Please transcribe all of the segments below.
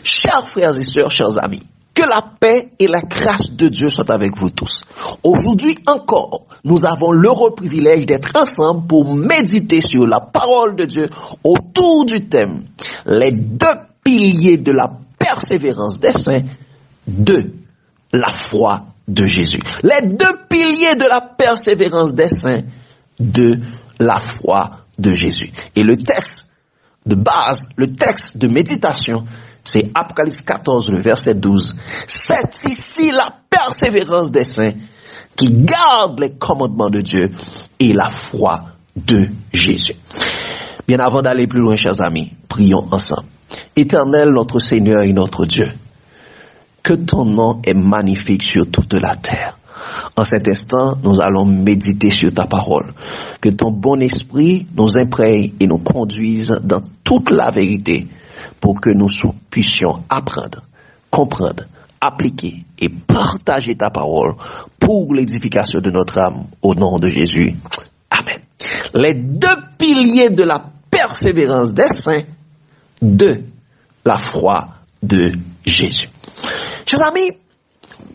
Chers frères et sœurs, chers amis, que la paix et la grâce de Dieu soient avec vous tous. Aujourd'hui encore, nous avons l'heureux privilège d'être ensemble pour méditer sur la parole de Dieu autour du thème « Les deux piliers de la persévérance des saints de la foi de Jésus ». Les deux piliers de la persévérance des saints de la foi de Jésus. Et le texte de base, le texte de méditation, c'est Apocalypse 14, le verset 12. C'est ici la persévérance des saints qui gardent les commandements de Dieu et la foi de Jésus. Bien avant d'aller plus loin, chers amis, prions ensemble. Éternel, notre Seigneur et notre Dieu, que ton nom est magnifique sur toute la terre. En cet instant, nous allons méditer sur ta parole. Que ton bon esprit nous imprègne et nous conduise dans toute la vérité pour que nous puissions apprendre, comprendre, appliquer et partager ta parole pour l'édification de notre âme au nom de Jésus. Amen. Les deux piliers de la persévérance des saints de la foi de Jésus. Chers amis,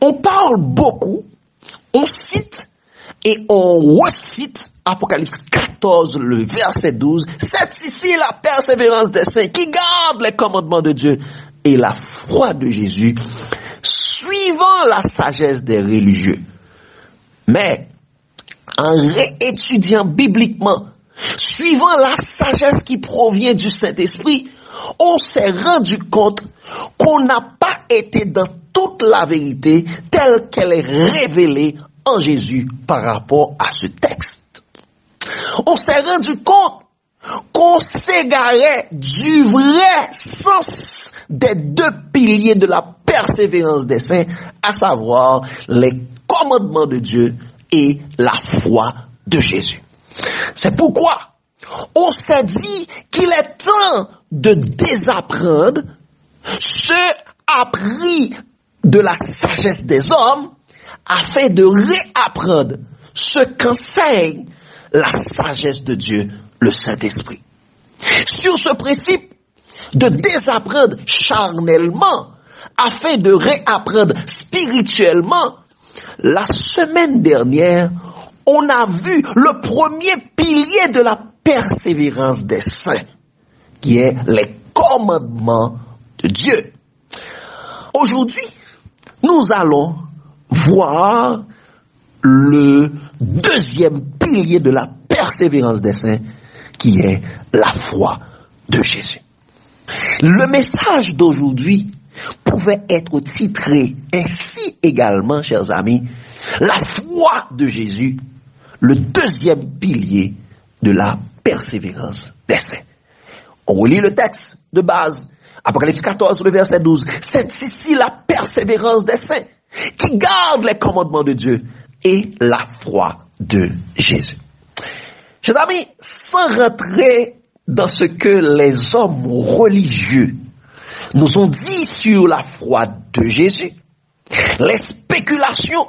on parle beaucoup, on cite et on recite Apocalypse 14, le verset 12. C'est ici la persévérance des saints qui gardent les commandements de Dieu et la foi de Jésus, suivant la sagesse des religieux. Mais, en réétudiant bibliquement, suivant la sagesse qui provient du Saint-Esprit, on s'est rendu compte qu'on n'a pas été dans toute la vérité telle qu'elle est révélée en Jésus par rapport à ce texte. On s'est rendu compte qu'on s'égarait du vrai sens des deux piliers de la persévérance des saints, à savoir les commandements de Dieu et la foi de Jésus. C'est pourquoi on s'est dit qu'il est temps de désapprendre ce appris de la sagesse des hommes afin de réapprendre ce qu'enseigne la sagesse de Dieu, le Saint-Esprit. Sur ce principe de désapprendre charnellement afin de réapprendre spirituellement, la semaine dernière, on a vu le premier pilier de la persévérance des saints, qui est les commandements de Dieu. Aujourd'hui, nous allons voir le deuxième pilier de la persévérance des saints, qui est la foi de Jésus. Le message d'aujourd'hui pouvait être titré ainsi également, chers amis, la foi de Jésus, le deuxième pilier de la persévérance des saints. On relit le texte de base, Apocalypse 14, le verset 12. C'est ici la persévérance des saints qui gardent les commandements de Dieu et la foi de Jésus. Chers amis, sans rentrer dans ce que les hommes religieux nous ont dit sur la foi de Jésus, les spéculations,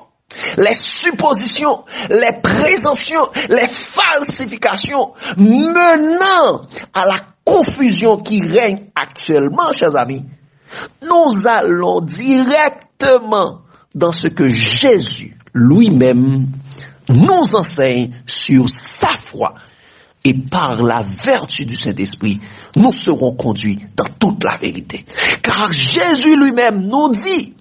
les suppositions, les présomptions, les falsifications menant à la confusion qui règne actuellement, chers amis, nous allons directement dans ce que Jésus lui-même nous enseigne sur sa foi. Et par la vertu du Saint-Esprit, nous serons conduits dans toute la vérité. Car Jésus lui-même nous dit,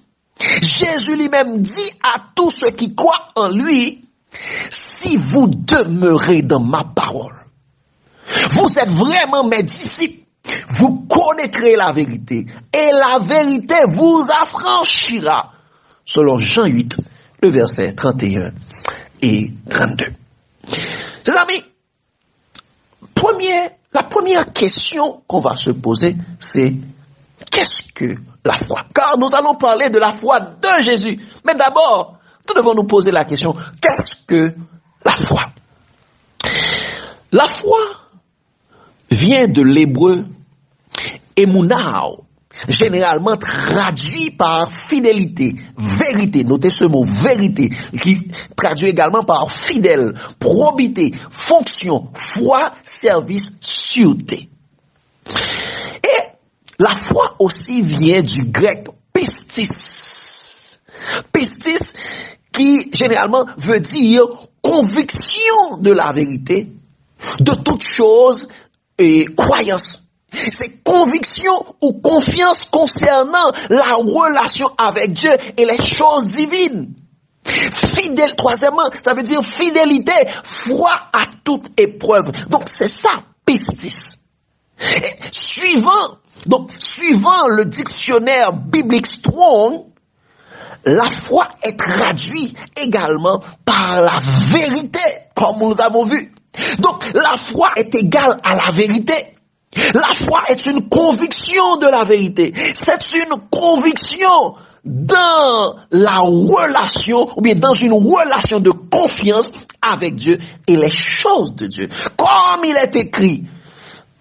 Jésus lui-même dit à tous ceux qui croient en lui, si vous demeurez dans ma parole, vous êtes vraiment mes disciples, vous connaîtrez la vérité, et la vérité vous affranchira, selon Jean 8, le verset 31 et 32. Mes amis, la première question qu'on va se poser, c'est qu'est-ce que la foi? Car nous allons parler de la foi de Jésus. Mais d'abord, nous devons nous poser la question, qu'est-ce que la foi? La foi vient de l'hébreu emunao, généralement traduit par fidélité, vérité. Notez ce mot, vérité, qui traduit également par fidèle, probité, fonction, foi, service, sûreté. Et la foi aussi vient du grec pistis. Pistis qui généralement veut dire conviction de la vérité, de toute chose et croyance. C'est conviction ou confiance concernant la relation avec Dieu et les choses divines. Fidèle, troisièmement, ça veut dire fidélité, foi à toute épreuve. Donc c'est ça, pistis. Et suivant le dictionnaire biblique Strong, la foi est traduite également par la vérité, comme nous avons vu. Donc la foi est égale à la vérité. La foi est une conviction de la vérité. C'est une conviction dans la relation, ou bien dans une relation de confiance avec Dieu et les choses de Dieu. Comme il est écrit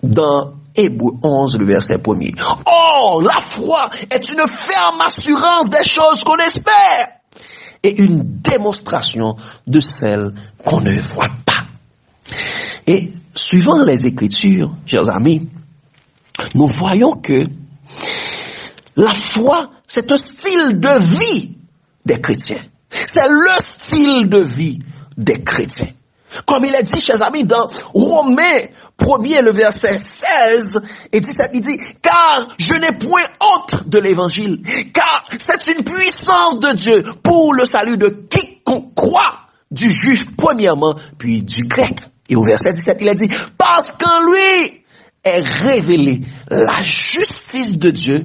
dans Hébreux 11, le verset 1er. Or, la foi est une ferme assurance des choses qu'on espère et une démonstration de celles qu'on ne voit pas. Et suivant les Écritures, chers amis, nous voyons que la foi, c'est un style de vie des chrétiens. C'est le style de vie des chrétiens. Comme il est dit, chers amis, dans Romains 1er, le verset 16 et 17, il dit, car je n'ai point honte de l'évangile, car c'est une puissance de Dieu pour le salut de quiconque croit, du juif premièrement, puis du grec. Et au verset 17, il a dit, parce qu'en lui est révélée la justice de Dieu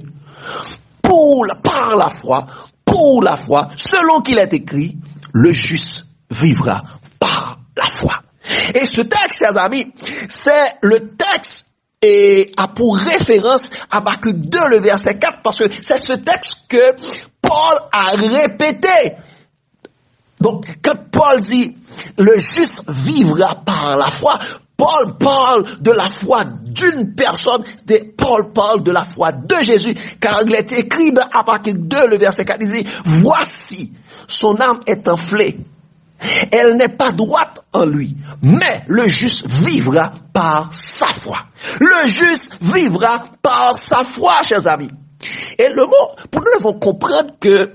par la foi, pour la foi, selon qu'il est écrit, le juste vivra par la foi. Et ce texte, chers amis, c'est le texte et a pour référence Habakkuk 2, le verset 4, parce que c'est ce texte que Paul a répété. Donc, quand Paul dit « le juste vivra par la foi », Paul parle de la foi d'une personne, Paul parle de la foi de Jésus, car il est écrit dans Habakkuk 2, le verset 4, il dit « voici, son âme est enflée, elle n'est pas droite en lui, mais le juste vivra par sa foi. » Le juste vivra par sa foi, chers amis. Et le mot, pour nous devons comprendre que,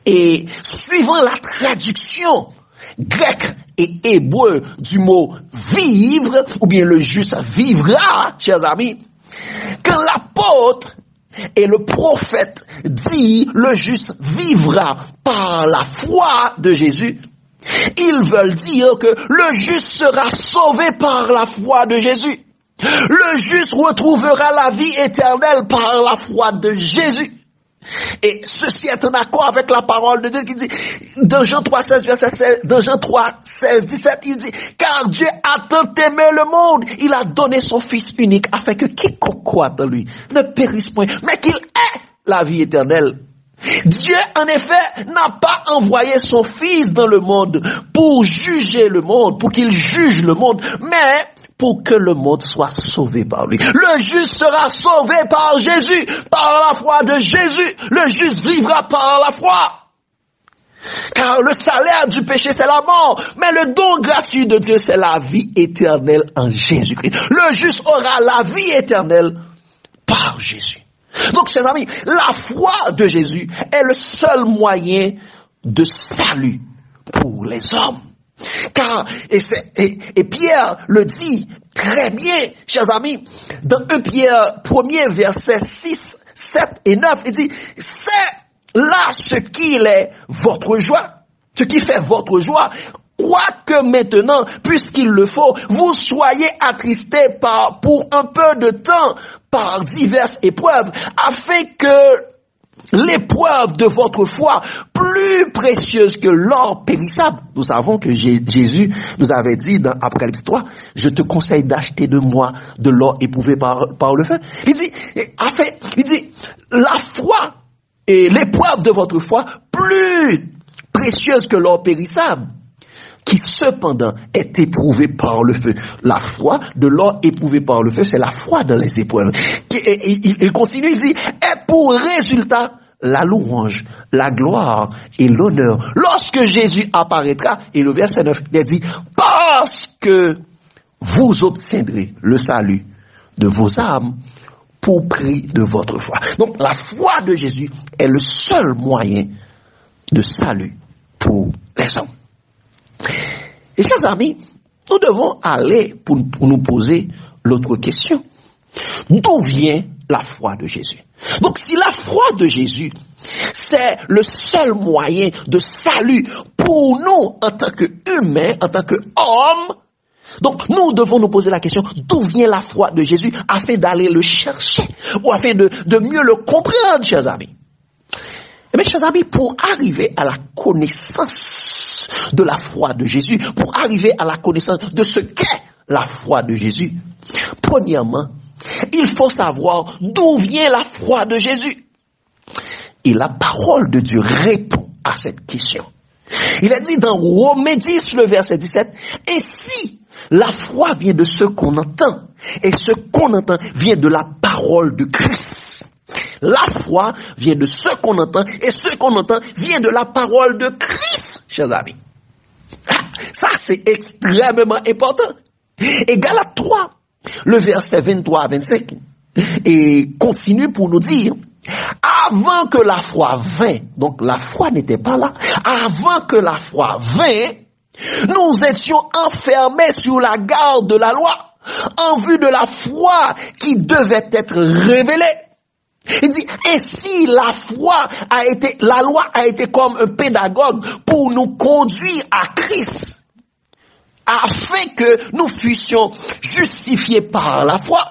et suivant la traduction grecque et hébreu du mot vivre, ou bien le juste vivra, chers amis, quand l'apôtre et le prophète dit le juste vivra par la foi de Jésus, ils veulent dire que le juste sera sauvé par la foi de Jésus. Le juste retrouvera la vie éternelle par la foi de Jésus. Et ceci est en accord avec la parole de Dieu qui dit, dans Jean 3, 16, verset 16, dans Jean 3, 16, 17, il dit, car Dieu a tant aimé le monde, il a donné son Fils unique afin que quiconque croit en lui ne périsse point, mais qu'il ait la vie éternelle. Dieu, en effet, n'a pas envoyé son Fils dans le monde pour juger le monde, pour qu'il juge le monde, mais pour que le monde soit sauvé par lui. Le juste sera sauvé par Jésus, par la foi de Jésus. Le juste vivra par la foi. Car le salaire du péché, c'est la mort. Mais le don gratuit de Dieu, c'est la vie éternelle en Jésus-Christ. Le juste aura la vie éternelle par Jésus. Donc, chers amis, la foi de Jésus est le seul moyen de salut pour les hommes. Car, et Pierre le dit très bien, chers amis, dans 1 Pierre 1er, verset 6, 7 et 9, il dit, c'est là ce qui est votre joie, ce qui fait votre joie, quoique maintenant, puisqu'il le faut, vous soyez attristés pour un peu de temps par diverses épreuves, afin que l'épreuve de votre foi, plus précieuse que l'or périssable. Nous savons que Jésus nous avait dit dans Apocalypse 3, je te conseille d'acheter de moi de l'or éprouvé par le feu. Il dit, la foi et l'épreuve de votre foi, plus précieuse que l'or périssable, qui cependant est éprouvée par le feu. La foi de l'or éprouvé par le feu, c'est la foi dans les épreuves. Il continue, il dit, est pour résultat la louange, la gloire et l'honneur. Lorsque Jésus apparaîtra, et le verset 9, il dit, parce que vous obtiendrez le salut de vos âmes pour prix de votre foi. Donc la foi de Jésus est le seul moyen de salut pour les hommes. Et chers amis, nous devons aller pour nous poser l'autre question. D'où vient la foi de Jésus? Donc si la foi de Jésus, c'est le seul moyen de salut pour nous en tant qu'humains, en tant qu'hommes, donc nous devons nous poser la question, d'où vient la foi de Jésus afin d'aller le chercher ou afin de mieux le comprendre, chers amis. Eh bien, chers amis, pour arriver à la connaissance de la foi de Jésus, pour arriver à la connaissance de ce qu'est la foi de Jésus, premièrement, il faut savoir d'où vient la foi de Jésus. Et la parole de Dieu répond à cette question. Il est dit dans Romains 10, le verset 17, « Ainsi, la foi vient de ce qu'on entend, et ce qu'on entend vient de la parole de Christ. » La foi vient de ce qu'on entend, et ce qu'on entend vient de la parole de Christ, chers amis. Ça, c'est extrêmement important. Et Galates 3, le verset 23 à 25, et continue pour nous dire, avant que la foi vînt, donc la foi n'était pas là, avant que la foi vînt, nous étions enfermés sur la garde de la loi, en vue de la foi qui devait être révélée. Il dit, ainsi la loi a été comme un pédagogue pour nous conduire à Christ, afin que nous fussions justifiés par la foi.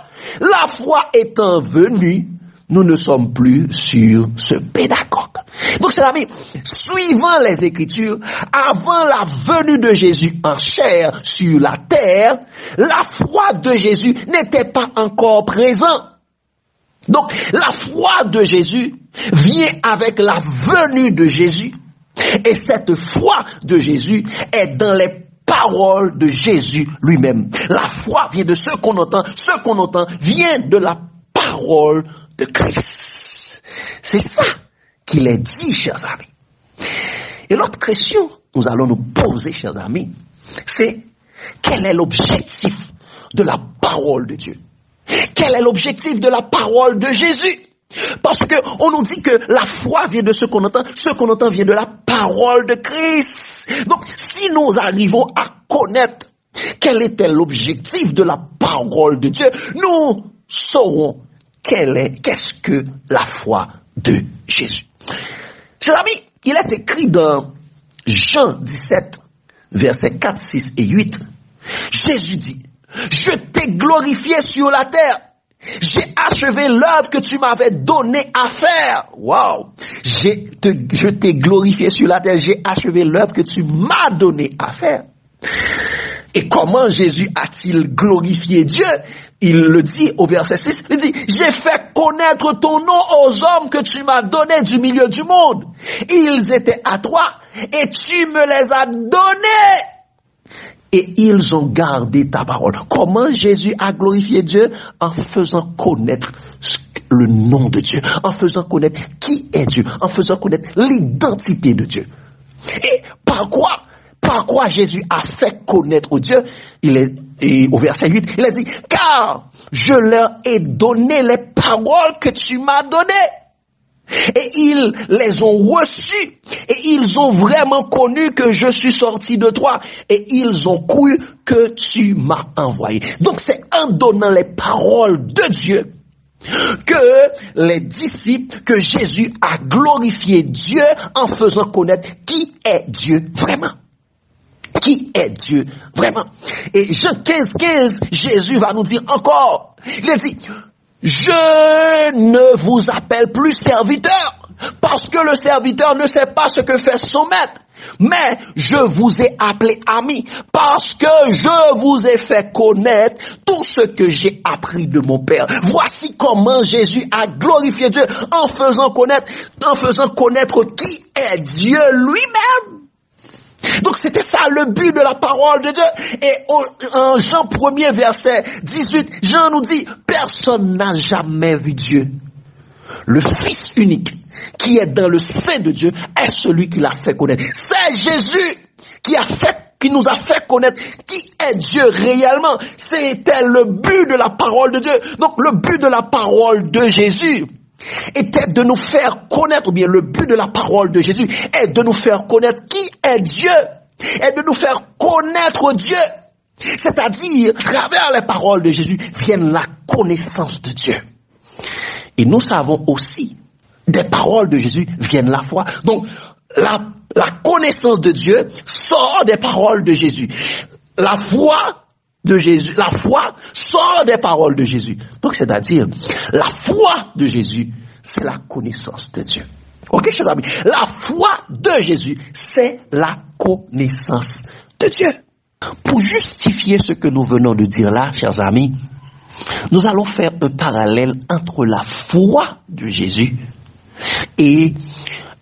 La foi étant venue, nous ne sommes plus sur ce pédagogue. Donc, c'est ami, suivant les Écritures, avant la venue de Jésus en chair sur la terre, la foi de Jésus n'était pas encore présente. Donc, la foi de Jésus vient avec la venue de Jésus. Et cette foi de Jésus est dans les paroles de Jésus lui-même. La foi vient de ce qu'on entend. Ce qu'on entend vient de la parole de Christ. C'est ça qu'il est dit, chers amis. Et l'autre question que nous allons nous poser, chers amis, c'est quel est l'objectif de la parole de Dieu? Quel est l'objectif de la parole de Jésus? Parce que on nous dit que la foi vient de ce qu'on entend vient de la parole de Christ. Donc, si nous arrivons à connaître quel était l'objectif de la parole de Dieu, nous saurons qu'est-ce que la foi de Jésus. Chers amis, il est écrit dans Jean 17, versets 4, 6 et 8, Jésus dit, « Je t'ai glorifié sur la terre. J'ai achevé l'œuvre que tu m'avais donné à faire. » Wow! Je t'ai glorifié sur la terre. J'ai achevé l'œuvre que tu m'as donné à faire. Et comment Jésus a-t-il glorifié Dieu? Il le dit au verset 6. Il dit, « J'ai fait connaître ton nom aux hommes que tu m'as donnés du milieu du monde. Ils étaient à toi et tu me les as donnés. Et ils ont gardé ta parole. » Comment Jésus a glorifié Dieu? En faisant connaître le nom de Dieu, en faisant connaître qui est Dieu, en faisant connaître l'identité de Dieu. Et par quoi Jésus a fait connaître Dieu? Et au verset 8, il a dit, « Car je leur ai donné les paroles que tu m'as données. » Et ils les ont reçus, et ils ont vraiment connu que je suis sorti de toi, et ils ont cru que tu m'as envoyé. Donc c'est en donnant les paroles de Dieu que les disciples, que Jésus a glorifié Dieu en faisant connaître qui est Dieu vraiment. Qui est Dieu vraiment. Et Jean 15, Jésus va nous dire encore, il a dit, « Je ne vous appelle plus serviteur, parce que le serviteur ne sait pas ce que fait son maître. Mais je vous ai appelé ami, parce que je vous ai fait connaître tout ce que j'ai appris de mon Père. » Voici comment Jésus a glorifié Dieu en faisant connaître qui est Dieu lui-même. Donc c'était ça le but de la parole de Dieu. Et en Jean 1er verset 18, Jean nous dit, personne n'a jamais vu Dieu. Le Fils unique qui est dans le sein de Dieu est celui qui l'a fait connaître. C'est Jésus qui a fait qui nous a fait connaître qui est Dieu réellement. C'était le but de la parole de Dieu. Donc le but de la parole de Jésus était de nous faire connaître, ou bien le but de la parole de Jésus est de nous faire connaître qui est Dieu, et de nous faire connaître Dieu. C'est-à-dire, à travers les paroles de Jésus, vienne la connaissance de Dieu. Et nous savons aussi, des paroles de Jésus viennent la foi. Donc, la connaissance de Dieu sort des paroles de Jésus. La foi de Jésus, la foi sort des paroles de Jésus. Donc, c'est-à-dire, la foi de Jésus, c'est la connaissance de Dieu. Ok, chers amis? La foi de Jésus, c'est la connaissance de Dieu. Pour justifier ce que nous venons de dire là, chers amis, nous allons faire un parallèle entre la foi de Jésus et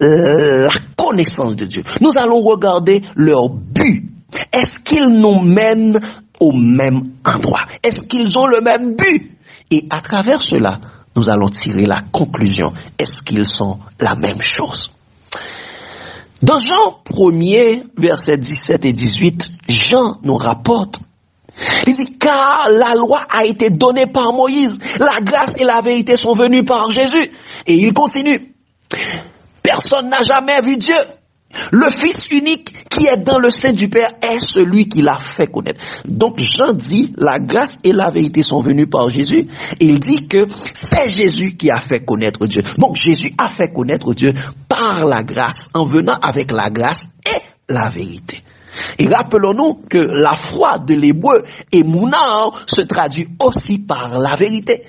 la connaissance de Dieu. Nous allons regarder leur but. Est-ce qu'ils nous mènent au même endroit? Est-ce qu'ils ont le même but? Et à travers cela, nous allons tirer la conclusion. Est-ce qu'ils sont la même chose? Dans Jean 1er, versets 17 et 18, Jean nous rapporte, il dit, car la loi a été donnée par Moïse, la grâce et la vérité sont venues par Jésus. Et il continue, personne n'a jamais vu Dieu. Le Fils unique qui est dans le sein du Père est celui qui l'a fait connaître. Donc Jean dit, la grâce et la vérité sont venues par Jésus. Et il dit que c'est Jésus qui a fait connaître Dieu. Donc Jésus a fait connaître Dieu par la grâce, en venant avec la grâce et la vérité. Et rappelons-nous que la foi de l'hébreu Emouna se traduit aussi par la vérité.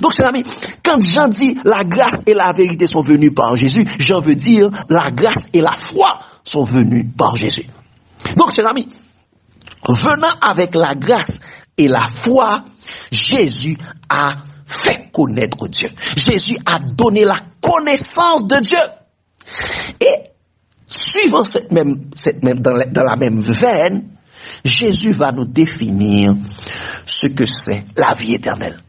Donc, chers amis, quand Jean dit la grâce et la vérité sont venues par Jésus, Jean veut dire la grâce et la foi sont venues par Jésus. Donc, chers amis, venant avec la grâce et la foi, Jésus a fait connaître Dieu. Jésus a donné la connaissance de Dieu. Et suivant dans la même veine, Jésus va nous définir ce que c'est la vie éternelle.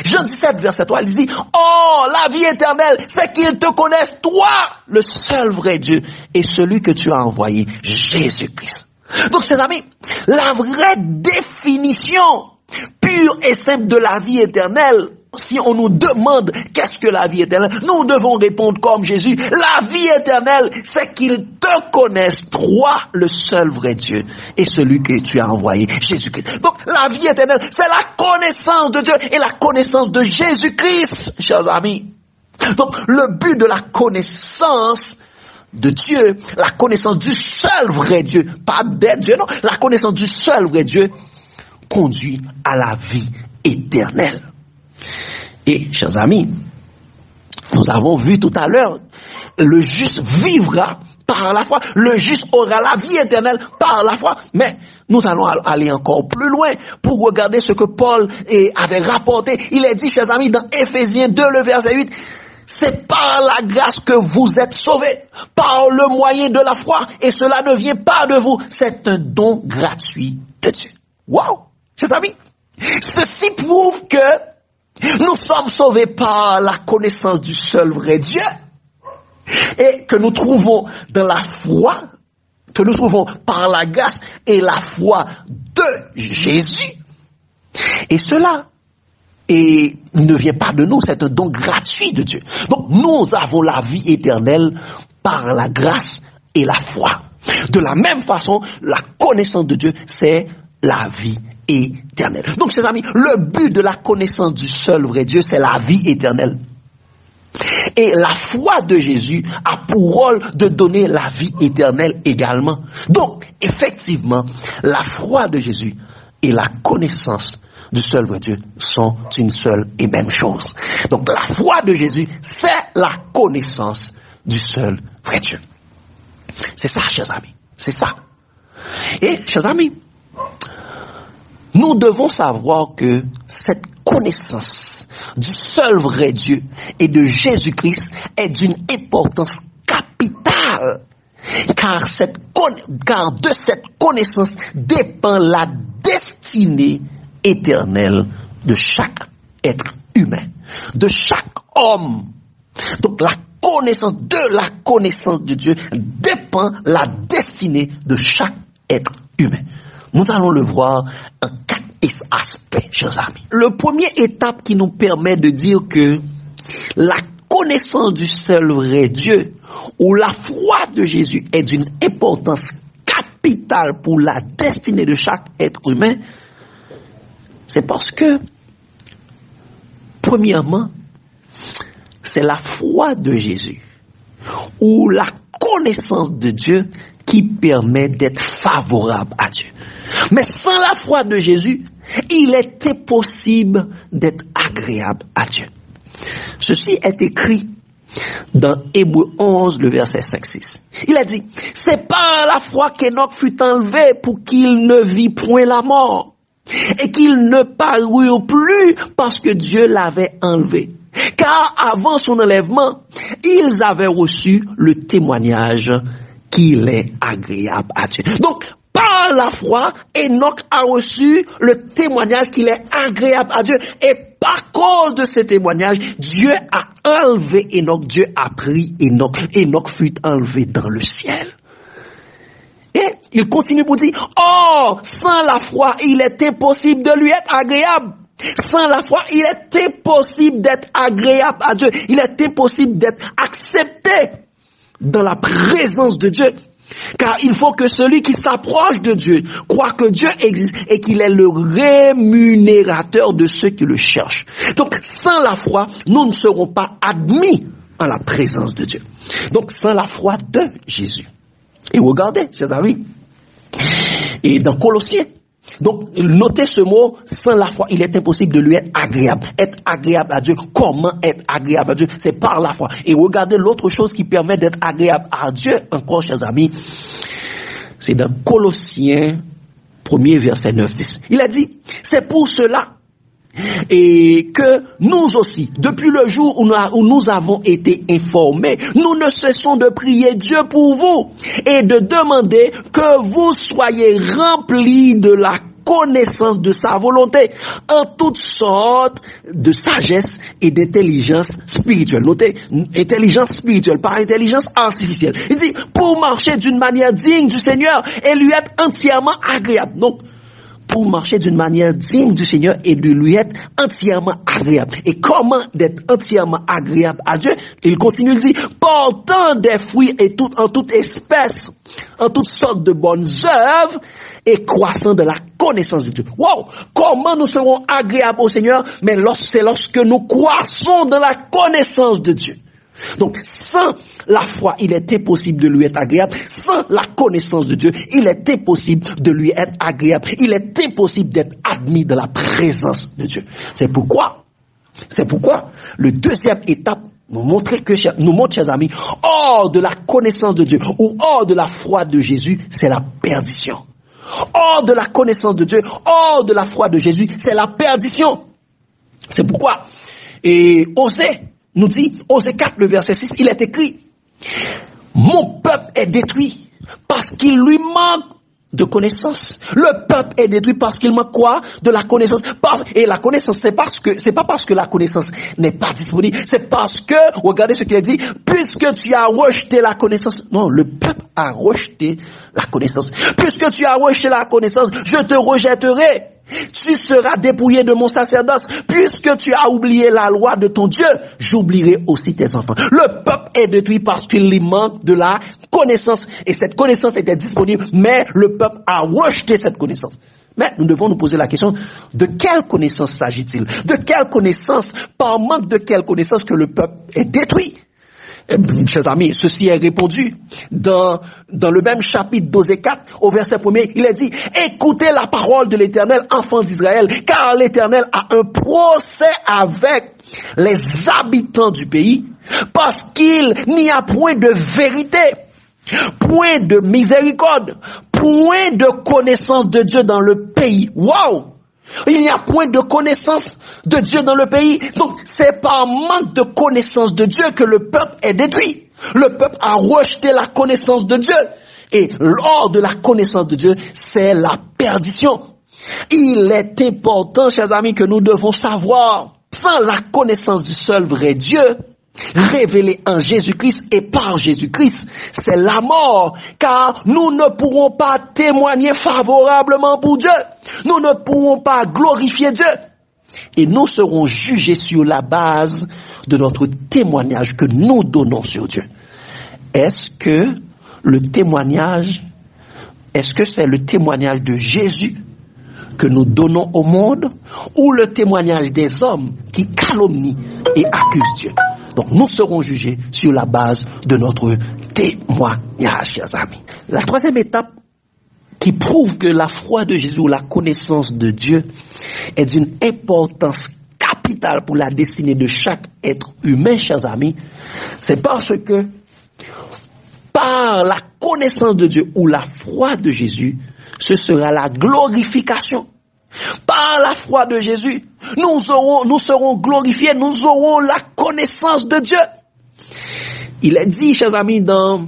Jean 17, verset 3, il dit, oh, la vie éternelle, c'est qu'ils te connaissent, toi, le seul vrai Dieu, et celui que tu as envoyé, Jésus-Christ. Donc, chers amis, la vraie définition pure et simple de la vie éternelle, si on nous demande qu'est-ce que la vie éternelle, nous devons répondre comme Jésus. La vie éternelle, c'est qu'ils te connaissent, toi, le seul vrai Dieu, et celui que tu as envoyé, Jésus-Christ. Donc, la vie éternelle, c'est la connaissance de Dieu et la connaissance de Jésus-Christ, chers amis. Donc, le but de la connaissance de Dieu, la connaissance du seul vrai Dieu, pas des dieux, non, la connaissance du seul vrai Dieu conduit à la vie éternelle. Et, chers amis, nous avons vu tout à l'heure, le juste vivra par la foi, le juste aura la vie éternelle par la foi. Mais nous allons aller encore plus loin pour regarder ce que Paul avait rapporté. Il est dit, chers amis, dans Éphésiens 2, le verset 8, c'est par la grâce que vous êtes sauvés, par le moyen de la foi, et cela ne vient pas de vous, c'est un don gratuit de Dieu. Waouh, chers amis, ceci prouve que nous sommes sauvés par la connaissance du seul vrai Dieu et que nous trouvons dans la foi, que nous trouvons par la grâce et la foi de Jésus. Et cela ne vient pas de nous, c'est un don gratuit de Dieu. Donc nous avons la vie éternelle par la grâce et la foi. De la même façon, la connaissance de Dieu, c'est la vie éternelle. Donc, chers amis, le but de la connaissance du seul vrai Dieu, c'est la vie éternelle. Et la foi de Jésus a pour rôle de donner la vie éternelle également. Donc, effectivement, la foi de Jésus et la connaissance du seul vrai Dieu sont une seule et même chose. Donc, la foi de Jésus, c'est la connaissance du seul vrai Dieu. C'est ça, chers amis. C'est ça. Et, chers amis, nous devons savoir que cette connaissance du seul vrai Dieu et de Jésus-Christ est d'une importance capitale, car de cette connaissance dépend la destinée éternelle de chaque être humain, de chaque homme. Donc la connaissance de Dieu dépend la destinée de chaque être humain. Nous allons le voir en 4 aspects, chers amis. Le premier étape qui nous permet de dire que la connaissance du seul vrai Dieu ou la foi de Jésus est d'une importance capitale pour la destinée de chaque être humain, c'est parce que, premièrement, c'est la foi de Jésus ou la connaissance de Dieu qui permet d'être favorable à Dieu. Mais sans la foi de Jésus, il est impossible d'être agréable à Dieu. Ceci est écrit dans Hébreux 11, le verset 5-6. Il a dit, c'est par la foi qu'Enoch fut enlevé pour qu'il ne vit point la mort et qu'il ne parut plus parce que Dieu l'avait enlevé. Car avant son enlèvement, ils avaient reçu le témoignage qu'il est agréable à Dieu. Donc, par la foi, Enoch a reçu le témoignage qu'il est agréable à Dieu. Et par cause de ce témoignage, Dieu a enlevé Enoch. Dieu a pris Enoch. Enoch fut enlevé dans le ciel. Et il continue pour dire, oh, sans la foi, il est impossible de lui être agréable. Sans la foi, il est impossible d'être agréable à Dieu. Il est impossible d'être accepté dans la présence de Dieu. Car il faut que celui qui s'approche de Dieu croit que Dieu existe et qu'il est le rémunérateur de ceux qui le cherchent. Donc, sans la foi, nous ne serons pas admis en la présence de Dieu. Donc, sans la foi de Jésus. Et regardez, chers amis, et dans Colossiens, donc, notez ce mot, sans la foi, il est impossible de lui être agréable. Être agréable à Dieu. Comment être agréable à Dieu? C'est par la foi. Et regardez l'autre chose qui permet d'être agréable à Dieu, encore, chers amis, c'est dans Colossiens 1er verset 9-10. Il a dit, c'est pour cela et que nous aussi, depuis le jour où nous avons été informés, nous ne cessons de prier Dieu pour vous et de demander que vous soyez remplis de la connaissance de sa volonté en toutes sortes de sagesse et d'intelligence spirituelle. Notez, intelligence spirituelle, pas intelligence artificielle. Il dit, pour marcher d'une manière digne du Seigneur et lui être entièrement agréable. Donc, pour marcher d'une manière digne du Seigneur et de lui être entièrement agréable. Et comment d'être entièrement agréable à Dieu? Il continue, il dit, portant des fruits et en toute espèce, en toutes sortes de bonnes œuvres et croissant de la connaissance de Dieu. Wow! Comment nous serons agréables au Seigneur? Mais c'est lorsque nous croissons dans la connaissance de Dieu. Donc, sans la foi, il est impossible de lui être agréable. Sans la connaissance de Dieu, il est impossible de lui être agréable. Il est impossible d'être admis dans la présence de Dieu. C'est pourquoi, le deuxième étape nous montre, chers amis, hors de la connaissance de Dieu ou hors de la foi de Jésus, c'est la perdition. Hors de la connaissance de Dieu, hors de la foi de Jésus, c'est la perdition. C'est pourquoi, et Osée nous dit, Osée 4, le verset 6, il est écrit, mon peuple est détruit parce qu'il lui manque de connaissance. Le peuple est détruit parce qu'il manque quoi? De la connaissance. Et la connaissance, c'est pas parce que la connaissance n'est pas disponible, c'est parce que, regardez ce qu'il a dit, puisque tu as rejeté la connaissance. Non, le peuple a rejeté la connaissance. Puisque tu as rejeté la connaissance, je te rejetterai. Tu seras dépouillé de mon sacerdoce. Puisque tu as oublié la loi de ton Dieu, j'oublierai aussi tes enfants. Le peuple est détruit parce qu'il lui manque de la connaissance. Et cette connaissance était disponible, mais le peuple a rejeté cette connaissance. Mais nous devons nous poser la question, de quelle connaissance s'agit-il? De quelle connaissance, par manque de quelle connaissance que le peuple est détruit? Chers amis, ceci est répondu dans le même chapitre 12 et 4, au verset 1er, il est dit, écoutez la parole de l'Éternel, enfants d'Israël, car l'Éternel a un procès avec les habitants du pays, parce qu'il n'y a point de vérité, point de miséricorde, point de connaissance de Dieu dans le pays. Waouh! Il n'y a point de connaissance de Dieu dans le pays. Donc, c'est par manque de connaissance de Dieu que le peuple est détruit. Le peuple a rejeté la connaissance de Dieu. Et hors de la connaissance de Dieu, c'est la perdition. Il est important, chers amis, que nous devons savoir, sans la connaissance du seul vrai Dieu, révélé en Jésus-Christ et par Jésus-Christ, c'est la mort, car nous ne pourrons pas témoigner favorablement pour Dieu. Nous ne pourrons pas glorifier Dieu. Et nous serons jugés sur la base de notre témoignage que nous donnons sur Dieu. Est-ce que c'est le témoignage de Jésus que nous donnons au monde ou le témoignage des hommes qui calomnient et accusent Dieu? Donc nous serons jugés sur la base de notre témoignage, chers amis. La troisième étape qui prouve que la foi de Jésus ou la connaissance de Dieu est d'une importance capitale pour la destinée de chaque être humain, chers amis, c'est parce que par la connaissance de Dieu ou la foi de Jésus, ce sera la glorification. Par la foi de Jésus, nous serons glorifiés, nous aurons la connaissance de Dieu. Il est dit, chers amis, dans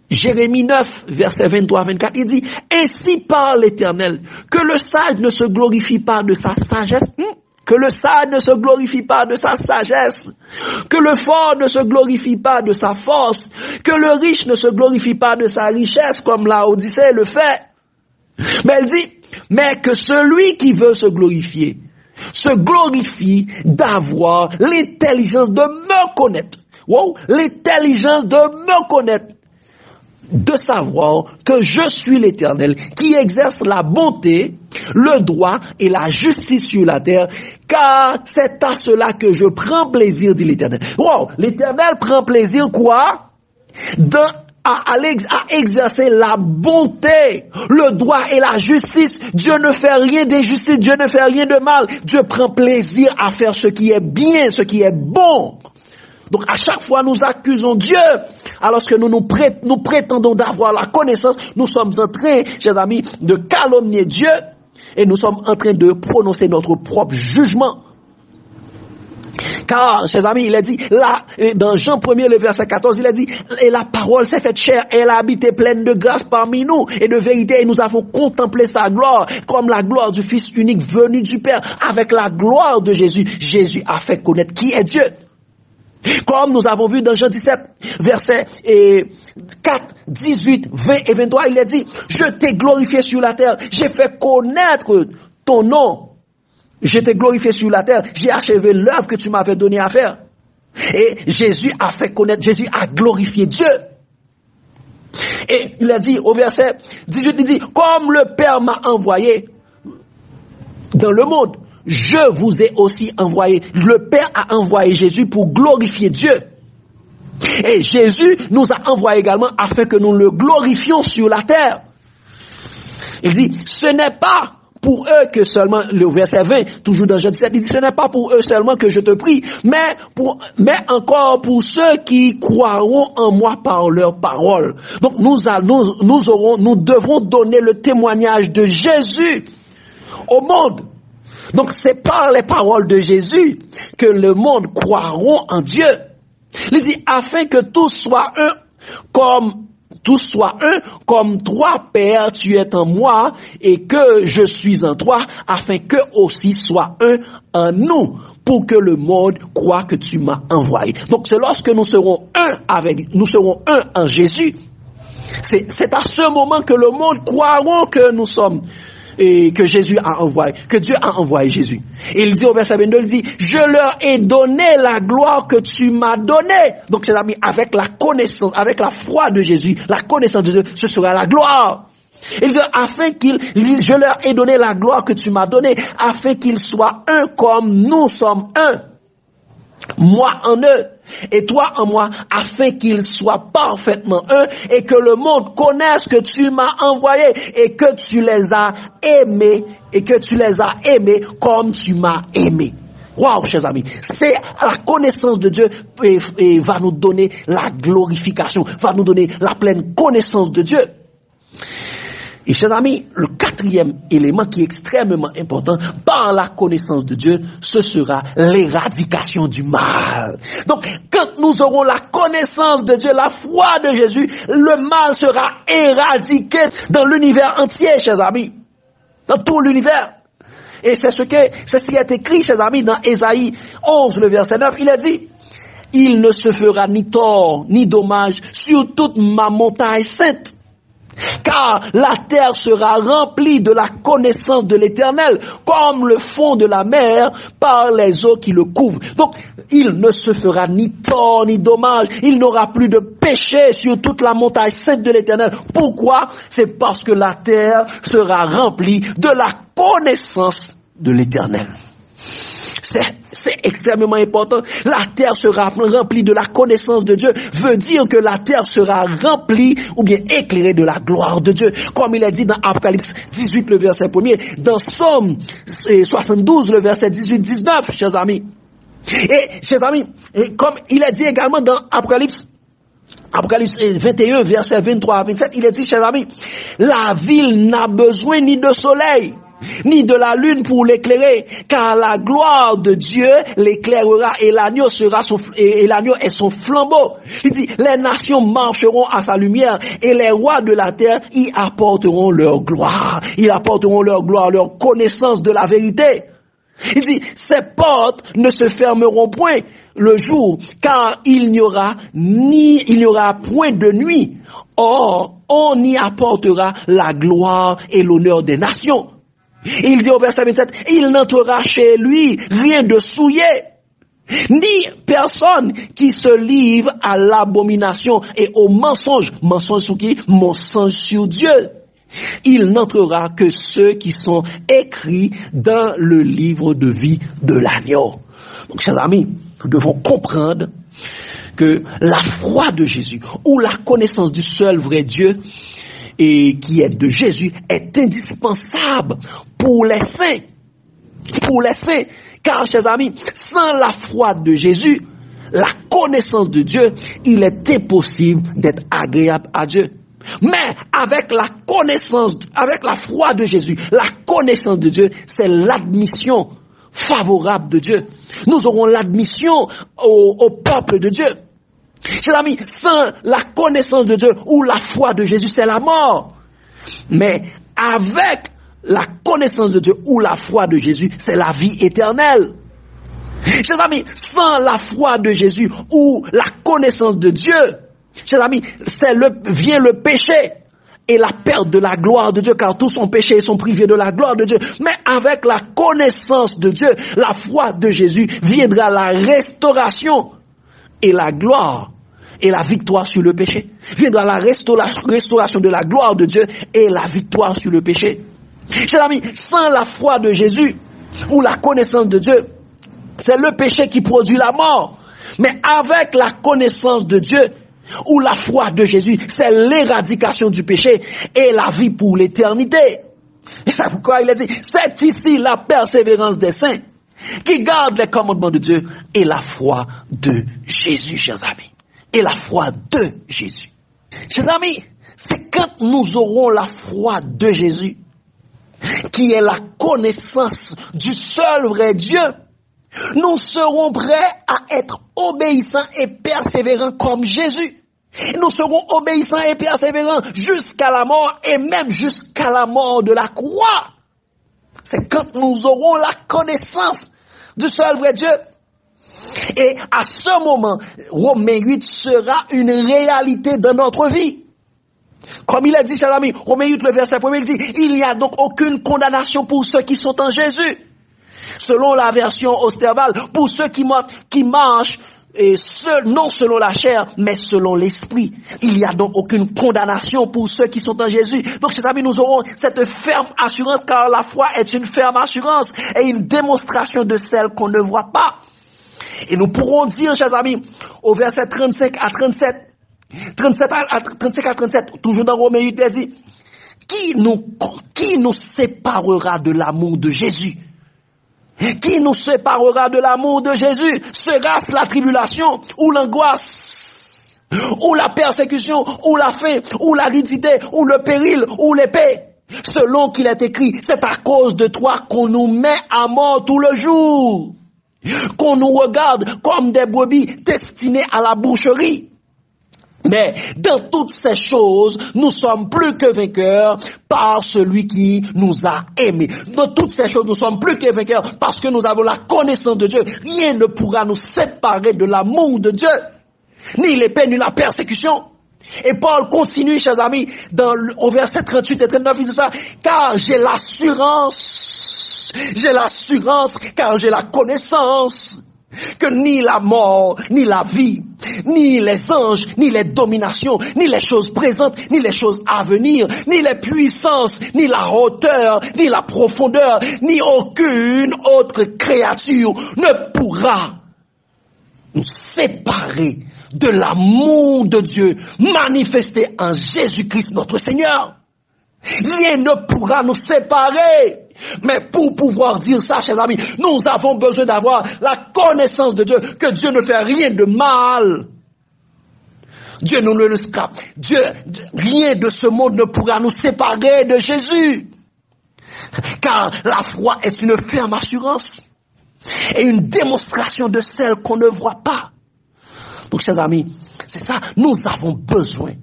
Jérémie 9, versets 23-24, il dit, « Ainsi parle l'Éternel, que le sage ne se glorifie pas de sa sagesse, que le sage ne se glorifie pas de sa sagesse, que le fort ne se glorifie pas de sa force, que le riche ne se glorifie pas de sa richesse, comme la Odyssée le fait. Mais elle dit, mais que celui qui veut se glorifier, se glorifie d'avoir l'intelligence de me connaître. Wow, l'intelligence de me connaître. De savoir que je suis l'Éternel qui exerce la bonté, le droit et la justice sur la terre, car c'est à cela que je prends plaisir, dit l'Éternel. Wow, l'Éternel prend plaisir quoi? À exercer la bonté, le droit et la justice. Dieu ne fait rien d'injustice, Dieu ne fait rien de mal. Dieu prend plaisir à faire ce qui est bien, ce qui est bon. Donc à chaque fois nous accusons Dieu, alors que nous prétendons d'avoir la connaissance, nous sommes en train, chers amis, de calomnier Dieu et nous sommes en train de prononcer notre propre jugement. Car, chers amis, il a dit, là, dans Jean 1er, le verset 14, il a dit, et la parole s'est faite chair, elle a habité pleine de grâce parmi nous, et de vérité, et nous avons contemplé sa gloire, comme la gloire du Fils unique venu du Père, avec la gloire de Jésus. Jésus a fait connaître qui est Dieu. Comme nous avons vu dans Jean 17, versets 4, 18, 20 et 23, il a dit, je t'ai glorifié sur la terre, j'ai fait connaître ton nom. Je t'ai glorifié sur la terre, j'ai achevé l'œuvre que tu m'avais donnée à faire. Et Jésus a fait connaître, Jésus a glorifié Dieu. Et il a dit au verset 18, il dit, comme le Père m'a envoyé dans le monde, je vous ai aussi envoyé. Le Père a envoyé Jésus pour glorifier Dieu. Et Jésus nous a envoyé également afin que nous le glorifions sur la terre. Il dit, ce n'est pas pour eux que seulement, le verset 20, toujours dans Jean 17, il dit, ce n'est pas pour eux seulement que je te prie, mais encore pour ceux qui croiront en moi par leur parole. Donc nous devrons donner le témoignage de Jésus au monde. Donc c'est par les paroles de Jésus que le monde croiront en Dieu. Il dit, afin que tous soient un, comme toi, Père, tu es en moi, et que je suis en toi, afin que aussi soit un en nous, pour que le monde croie que tu m'as envoyé. Donc c'est lorsque nous serons un en Jésus, c'est à ce moment que le monde croira que nous sommes et que Jésus a envoyé, que Dieu a envoyé Jésus. Et il dit au verset 22, il dit, je leur ai donné la gloire que tu m'as donnée. Donc, chers amis, avec la connaissance, avec la foi de Jésus, la connaissance de Dieu, ce sera la gloire. Il dit, je leur ai donné la gloire que tu m'as donnée, afin qu'ils soient un comme nous sommes un. Moi en eux, et toi en moi, afin qu'ils soient parfaitement un, et que le monde connaisse que tu m'as envoyé, et que tu les as aimés, comme tu m'as aimé. Waouh, chers amis, c'est la connaissance de Dieu et va nous donner la glorification, va nous donner la pleine connaissance de Dieu. Et chers amis, le quatrième élément qui est extrêmement important, par la connaissance de Dieu, ce sera l'éradication du mal. Donc, quand nous aurons la connaissance de Dieu, la foi de Jésus, le mal sera éradiqué dans l'univers entier, chers amis. Dans tout l'univers. Et c'est ce qui est écrit, chers amis, dans Ésaïe 11, le verset 9. Il a dit, il ne se fera ni tort, ni dommage sur toute ma montagne sainte. Car la terre sera remplie de la connaissance de l'Éternel, comme le fond de la mer par les eaux qui le couvrent. Donc, il ne se fera ni tort ni dommage. Il n'aura plus de péché sur toute la montagne sainte de l'Éternel. Pourquoi? C'est parce que la terre sera remplie de la connaissance de l'Éternel. C'est extrêmement important. La terre sera remplie de la connaissance de Dieu, veut dire que la terre sera remplie ou bien éclairée de la gloire de Dieu. Comme il est dit dans Apocalypse 18, le verset 1er, dans Somme 72, le verset 18-19, chers amis. Et, chers amis, comme il est dit également dans Apocalypse 21, verset 23 à 27, il est dit, chers amis, la ville n'a besoin ni de soleil, ni de la lune pour l'éclairer, car la gloire de Dieu l'éclairera et l'agneau est son flambeau. Il dit, les nations marcheront à sa lumière et les rois de la terre y apporteront leur gloire. Ils apporteront leur gloire, leur connaissance de la vérité. Il dit, ces portes ne se fermeront point le jour, car il n'y aura point de nuit. Or, on y apportera la gloire et l'honneur des nations. Il dit au verset 27, il n'entrera chez lui rien de souillé, ni personne qui se livre à l'abomination et au mensonge. Mensonge sur qui? Mensonge sur Dieu. Il n'entrera que ceux qui sont écrits dans le livre de vie de l'agneau. Donc, chers amis, nous devons comprendre que la foi de Jésus ou la connaissance du seul vrai Dieu et qui est de Jésus est indispensable pour les saints. Pour les saints. Car, chers amis, sans la foi de Jésus, la connaissance de Dieu, il est impossible d'être agréable à Dieu. Mais avec la connaissance, avec la foi de Jésus, la connaissance de Dieu, c'est l'admission favorable de Dieu. Nous aurons l'admission au peuple de Dieu. Chers amis, sans la connaissance de Dieu ou la foi de Jésus, c'est la mort. Mais avec la connaissance de Dieu ou la foi de Jésus, c'est la vie éternelle. Chers amis, sans la foi de Jésus ou la connaissance de Dieu, chers amis, vient le péché et la perte de la gloire de Dieu, car tous sont péchés et sont privés de la gloire de Dieu. Mais avec la connaissance de Dieu, la foi de Jésus, viendra la restauration et la gloire et la victoire sur le péché. Viendra la restauration de la gloire de Dieu et la victoire sur le péché. Chers amis, sans la foi de Jésus ou la connaissance de Dieu, c'est le péché qui produit la mort. Mais avec la connaissance de Dieu ou la foi de Jésus, c'est l'éradication du péché et la vie pour l'éternité. Et c'est pourquoi il a dit, c'est ici la persévérance des saints qui gardent les commandements de Dieu et la foi de Jésus, chers amis. Et la foi de Jésus. Chers amis, c'est quand nous aurons la foi de Jésus, qui est la connaissance du seul vrai Dieu, nous serons prêts à être obéissants et persévérants comme Jésus. Nous serons obéissants et persévérants jusqu'à la mort et même jusqu'à la mort de la croix. C'est quand nous aurons la connaissance du seul vrai Dieu. Et à ce moment, Romains 8 sera une réalité dans notre vie. Comme il a dit, chers amis, Romains 8, le verset 1, il dit, il n'y a donc aucune condamnation pour ceux qui sont en Jésus. Selon la version Osterval, pour ceux qui marchent, non selon la chair, mais selon l'esprit. Il n'y a donc aucune condamnation pour ceux qui sont en Jésus. Donc, chers amis, nous aurons cette ferme assurance, car la foi est une ferme assurance et une démonstration de celle qu'on ne voit pas. Et nous pourrons dire, chers amis, au verset 35 à 37, 35 à 37, toujours dans Romains 8, il dit, qui nous séparera de l'amour de Jésus? Qui nous séparera de l'amour de Jésus? Sera-ce la tribulation, ou l'angoisse, ou la persécution, ou la faim, ou la nudité, ou le péril, ou l'épée? Selon qu'il est écrit, c'est à cause de toi qu'on nous met à mort tout le jour, qu'on nous regarde comme des brebis destinées à la boucherie. Mais dans toutes ces choses, nous sommes plus que vainqueurs par celui qui nous a aimés. Dans toutes ces choses, nous sommes plus que vainqueurs parce que nous avons la connaissance de Dieu. Rien ne pourra nous séparer de l'amour de Dieu, ni l'épée, ni la persécution. Et Paul continue, chers amis, au verset 38 et 39, il dit ça, car j'ai l'assurance, car j'ai la connaissance que ni la mort, ni la vie, ni les anges, ni les dominations, ni les choses présentes, ni les choses à venir, ni les puissances, ni la hauteur, ni la profondeur, ni aucune autre créature ne pourra nous séparer de l'amour de Dieu manifesté en Jésus-Christ notre Seigneur. Rien ne pourra nous séparer. Mais pour pouvoir dire ça, chers amis, nous avons besoin d'avoir la connaissance de Dieu, que Dieu ne fait rien de mal. Dieu nous ne le scrape. Rien de ce monde ne pourra nous séparer de Jésus. Car la foi est une ferme assurance et une démonstration de celle qu'on ne voit pas. Donc, chers amis, c'est ça, nous avons besoin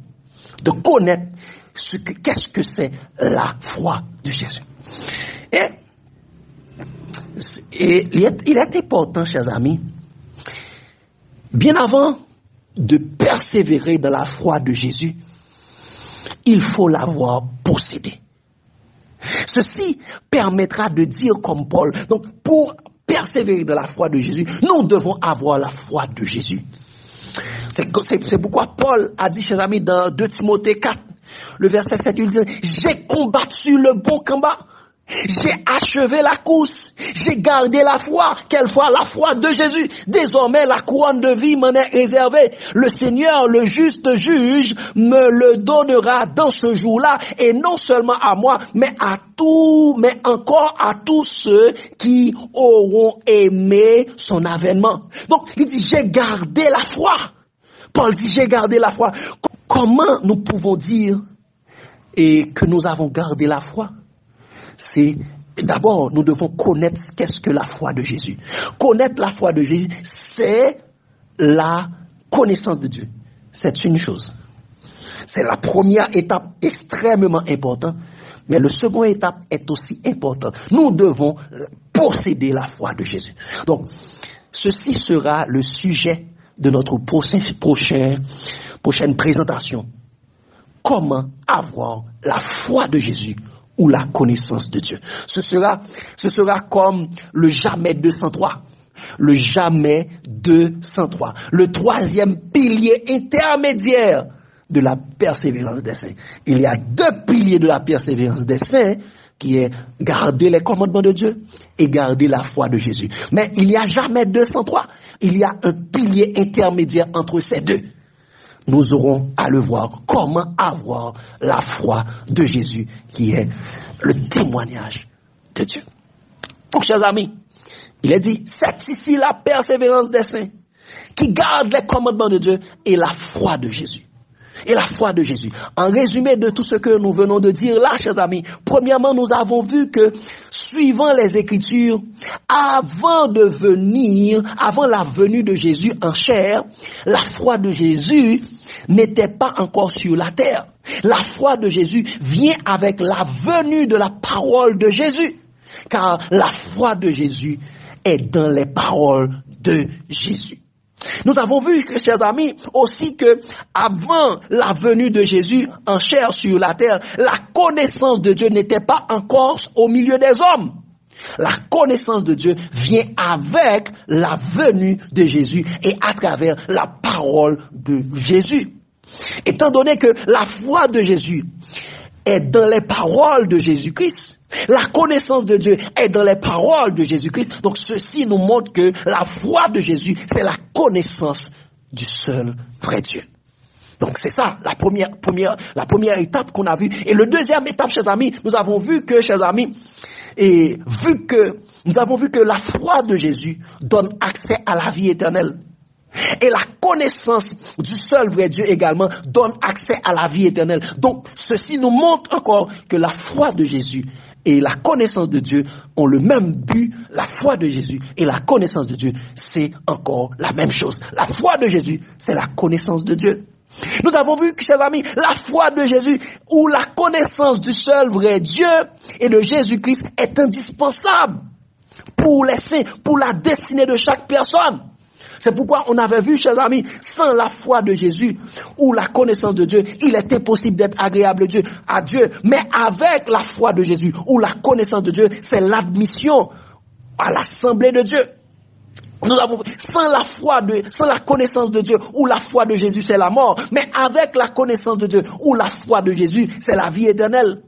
de connaître qu'est-ce que c'est la foi de Jésus. Et il est important, chers amis, bien avant de persévérer dans la foi de Jésus, il faut l'avoir possédée. Ceci permettra de dire comme Paul, donc pour persévérer dans la foi de Jésus, nous devons avoir la foi de Jésus. C'est pourquoi Paul a dit, chers amis, dans 2 Timothée 4, le verset 7, il dit, j'ai combattu le bon combat. J'ai achevé la course, j'ai gardé la foi. Quelle foi? La foi de Jésus. Désormais, la couronne de vie m'en est réservée. Le Seigneur, le juste juge, me le donnera dans ce jour-là, et non seulement à moi, mais encore à tous ceux qui auront aimé son avènement. Donc, il dit, j'ai gardé la foi. Paul dit, j'ai gardé la foi. Comment nous pouvons dire que nous avons gardé la foi? C'est d'abord, nous devons connaître qu'est-ce que la foi de Jésus. Connaître la foi de Jésus, c'est la connaissance de Dieu. C'est une chose. C'est la première étape extrêmement importante, mais la seconde étape est aussi importante. Nous devons posséder la foi de Jésus. Donc, ceci sera le sujet de notre prochaine présentation. Comment avoir la foi de Jésus ou la connaissance de Dieu. Ce sera comme le jamais 203. Le jamais 203. Le troisième pilier intermédiaire de la persévérance des saints. Il y a 2 piliers de la persévérance des saints qui est garder les commandements de Dieu et garder la foi de Jésus. Mais il n'y a jamais 203. Il y a un pilier intermédiaire entre ces deux. Nous aurons à le voir, comment avoir la foi de Jésus, qui est le témoignage de Dieu. Donc, chers amis, il est dit, c'est ici la persévérance des saints, qui gardent les commandements de Dieu et la foi de Jésus. Et la foi de Jésus. En résumé de tout ce que nous venons de dire là, chers amis, premièrement, nous avons vu que, suivant les Écritures, avant la venue de Jésus en chair, la foi de Jésus n'était pas encore sur la terre. La foi de Jésus vient avec la venue de la parole de Jésus. Car la foi de Jésus est dans les paroles de Jésus. Nous avons vu, chers amis, aussi que avant la venue de Jésus en chair sur la terre, la connaissance de Dieu n'était pas encore au milieu des hommes. La connaissance de Dieu vient avec la venue de Jésus et à travers la parole de Jésus. Étant donné que la foi de Jésus est dans les paroles de Jésus-Christ, la connaissance de Dieu est dans les paroles de Jésus-Christ. Donc ceci nous montre que la foi de Jésus, c'est la connaissance du seul vrai Dieu. Donc c'est ça, la première étape qu'on a vue. Et la deuxième étape, chers amis, nous avons vu que la foi de Jésus donne accès à la vie éternelle. Et la connaissance du seul vrai Dieu également donne accès à la vie éternelle. Donc, ceci nous montre encore que la foi de Jésus et la connaissance de Dieu ont le même but. La foi de Jésus et la connaissance de Dieu, c'est encore la même chose. La foi de Jésus, c'est la connaissance de Dieu. Nous avons vu, chers amis, la foi de Jésus ou la connaissance du seul vrai Dieu et de Jésus-Christ est indispensable pour les saints, pour la destinée de chaque personne. C'est pourquoi on avait vu, chers amis, sans la foi de Jésus ou la connaissance de Dieu, il est impossible d'être agréable à Dieu. Mais avec la foi de Jésus ou la connaissance de Dieu, c'est l'admission à l'assemblée de Dieu. Nous avons, sans la connaissance de Dieu ou la foi de Jésus, c'est la mort. Mais avec la connaissance de Dieu ou la foi de Jésus, c'est la vie éternelle.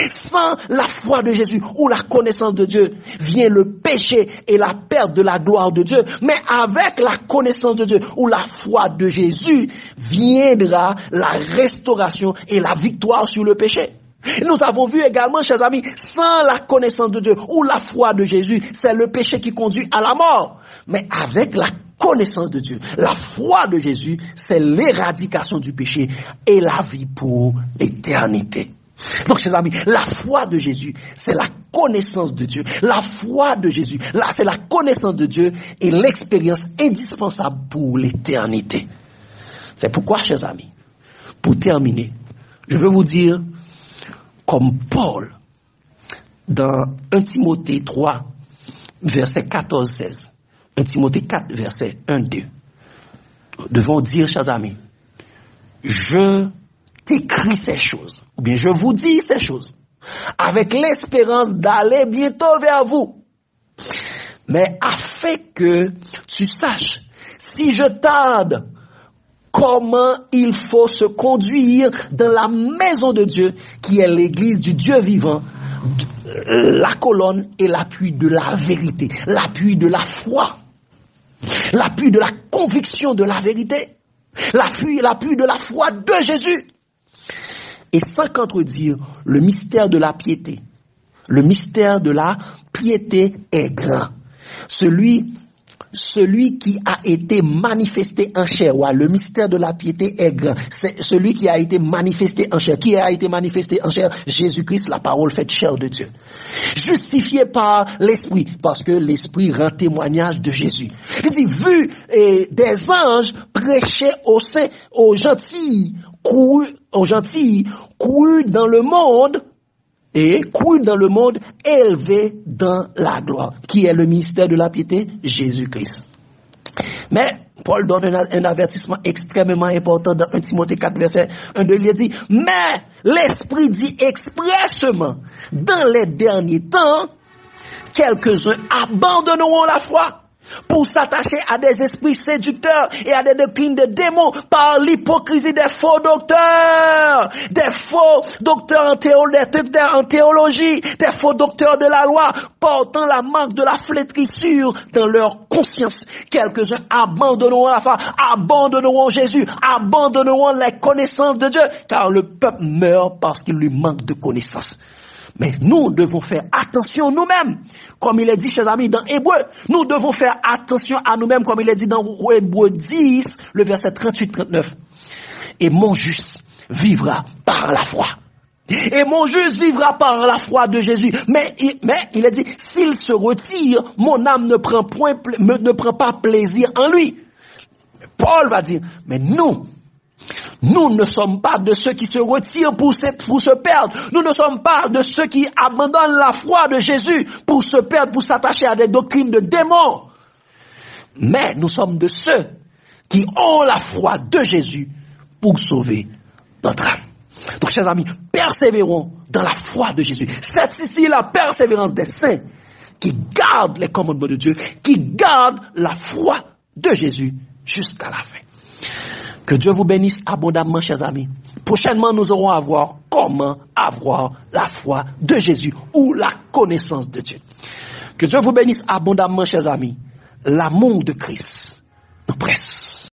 Sans la foi de Jésus ou la connaissance de Dieu vient le péché et la perte de la gloire de Dieu. Mais avec la connaissance de Dieu ou la foi de Jésus viendra la restauration et la victoire sur le péché. Nous avons vu également, chers amis, sans la connaissance de Dieu ou la foi de Jésus, c'est le péché qui conduit à la mort. Mais avec la connaissance de Dieu, la foi de Jésus, c'est l'éradication du péché et la vie pour l'éternité. Donc, chers amis, la foi de Jésus, c'est la connaissance de Dieu. La foi de Jésus, là, c'est la connaissance de Dieu et l'expérience indispensable pour l'éternité. C'est pourquoi, chers amis, pour terminer, je veux vous dire, comme Paul, dans 1 Timothée 3, verset 14-16, 1 Timothée 4, verset 1-2, nous devons dire, chers amis, je t'écris ces choses, ou bien je vous dis ces choses, avec l'espérance d'aller bientôt vers vous. Mais afin que tu saches, si je tarde, comment il faut se conduire dans la maison de Dieu, qui est l'église du Dieu vivant, la colonne et l'appui de la vérité, l'appui de la foi, l'appui de la conviction de la vérité, l'appui de la foi de Jésus. Et sans contredire, le mystère de la piété. Le mystère de la piété est grand. Celui qui a été manifesté en chair, ouais, le mystère de la piété est grand. C'est celui qui a été manifesté en chair. Qui a été manifesté en chair? Jésus-Christ, la parole faite chair de Dieu. Justifié par l'Esprit, parce que l'Esprit rend témoignage de Jésus. Il dit, vu des anges prêcher aux saints, aux gentils, courus dans le monde, et courus dans le monde, élevés dans la gloire. Qui est le ministère de la piété? Jésus-Christ. Mais Paul donne un avertissement extrêmement important dans 1 Timothée 4, verset 1-2. Il dit, mais l'Esprit dit expressement, dans les derniers temps, quelques-uns abandonneront la foi pour s'attacher à des esprits séducteurs et à des doctrines de démons par l'hypocrisie des faux docteurs en théologie, des faux docteurs de la loi, portant la marque de la flétrissure dans leur conscience. Quelques-uns abandonneront la foi, abandonneront Jésus, abandonneront les connaissances de Dieu, car le peuple meurt parce qu'il lui manque de connaissances. Mais nous devons faire attention nous-mêmes. Comme il est dit, chers amis, dans Hébreu, nous devons faire attention à nous-mêmes, comme il est dit dans Hébreu 10, le verset 38-39. Et mon juste vivra par la foi. Et mon juste vivra par la foi de Jésus. Mais il a dit, s'il se retire, mon âme ne prend pas plaisir en lui. Paul va dire, mais nous ne sommes pas de ceux qui se retirent pour se perdre. Nous ne sommes pas de ceux qui abandonnent la foi de Jésus pour se perdre, pour s'attacher à des doctrines de démons. Mais nous sommes de ceux qui ont la foi de Jésus pour sauver notre âme. Donc, chers amis, persévérons dans la foi de Jésus. C'est ici la persévérance des saints qui gardent les commandements de Dieu, qui gardent la foi de Jésus jusqu'à la fin. Que Dieu vous bénisse abondamment, chers amis. Prochainement, nous aurons à voir comment avoir la foi de Jésus ou la connaissance de Dieu. Que Dieu vous bénisse abondamment, chers amis. L'amour de Christ nous presse.